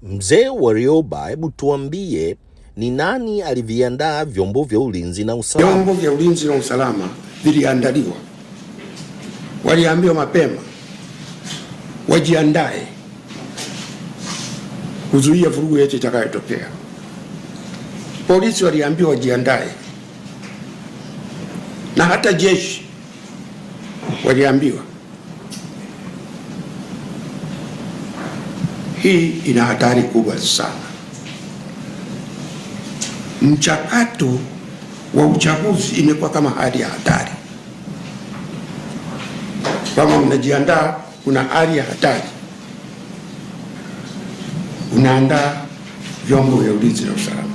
Mzee Warioba, hebu tuambie ni nani aliviandaa vyombo vya ulinzi na usalama? Vyombo vya ulinzi na usalama viliandaliwa, waliambiwa mapema wajiandae kuzuia vurugu yote itakayotokea. Polisi waliambiwa wajiandae, na hata jeshi waliambiwa. Hii ina hatari kubwa sana. Mchakato wa uchaguzi imekuwa kama hali ya hatari. Kama mnajiandaa, kuna hali ya hatari, unaandaa vyombo vya ulinzi na usalama.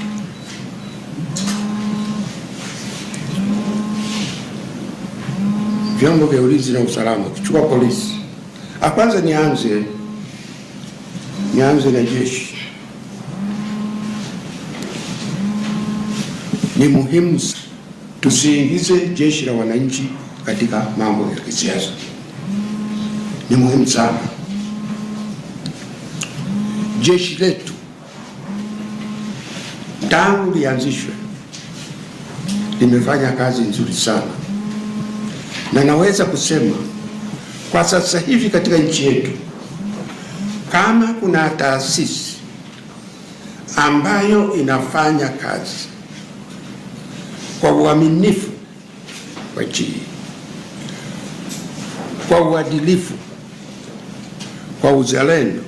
Vyombo vya ulinzi na usalama, kuchukua polisi. Kwanza nianze na jeshi. Ni muhimu tusiingize jeshi la wananchi katika mambo ya kisiasa. Ni muhimu sana. Jeshi letu tangu lianzishwe limefanya kazi nzuri sana, na naweza kusema kwa sasa hivi katika nchi yetu, kama kuna taasisi ambayo inafanya kazi kwa uaminifu wa nchi, kwa uadilifu, kwa uzalendo,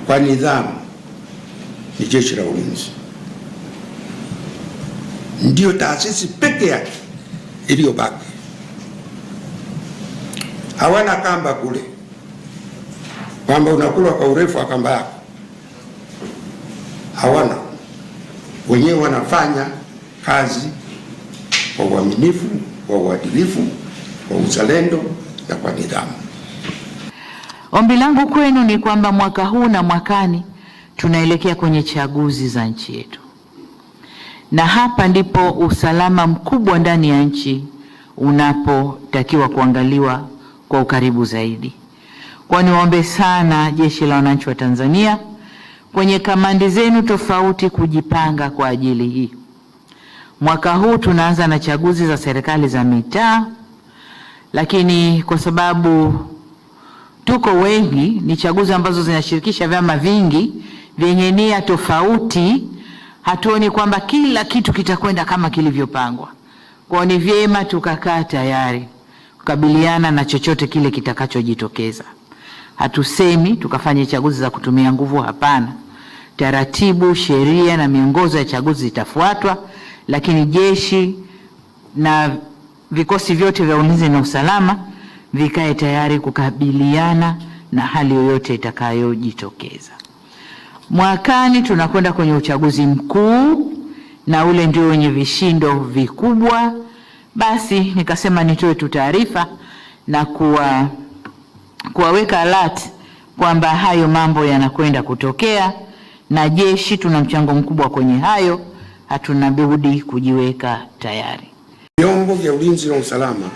kwa nidhamu, ni jeshi la ulinzi. Ndio taasisi pekee yake iliyobaki. Hawana kamba kule, kwamba unakula kwa urefu wa kamba yako. Hawana. Wenyewe wanafanya kazi kwa uaminifu, kwa uadilifu, kwa uzalendo na kwa nidhamu. Ombi langu kwenu ni kwamba mwaka huu na mwakani tunaelekea kwenye chaguzi za nchi yetu, na hapa ndipo usalama mkubwa ndani ya nchi unapotakiwa kuangaliwa kwa ukaribu zaidi. Kwa niwaombe sana Jeshi la Wananchi wa Tanzania kwenye kamandi zenu tofauti kujipanga kwa ajili hii. Mwaka huu tunaanza na chaguzi za serikali za mitaa, lakini kwa sababu tuko wengi, ni chaguzi ambazo zinashirikisha vyama vingi vyenye nia tofauti. Hatuoni kwamba kila kitu kitakwenda kama kilivyopangwa. Kwa ni vyema tukakaa tayari kukabiliana na chochote kile kitakachojitokeza. Hatusemi tukafanye chaguzi za kutumia nguvu, hapana. Taratibu, sheria na miongozo ya chaguzi zitafuatwa, lakini jeshi na vikosi vyote vya ulinzi na usalama vikae tayari kukabiliana na hali yoyote itakayojitokeza. Mwakani tunakwenda kwenye uchaguzi mkuu, na ule ndio wenye vishindo vikubwa. Basi nikasema nitoe tu taarifa na kuwaweka alert kwamba hayo mambo yanakwenda kutokea, na jeshi tuna mchango mkubwa kwenye hayo. Hatuna budi kujiweka tayari. Vyombo vya ulinzi na usalama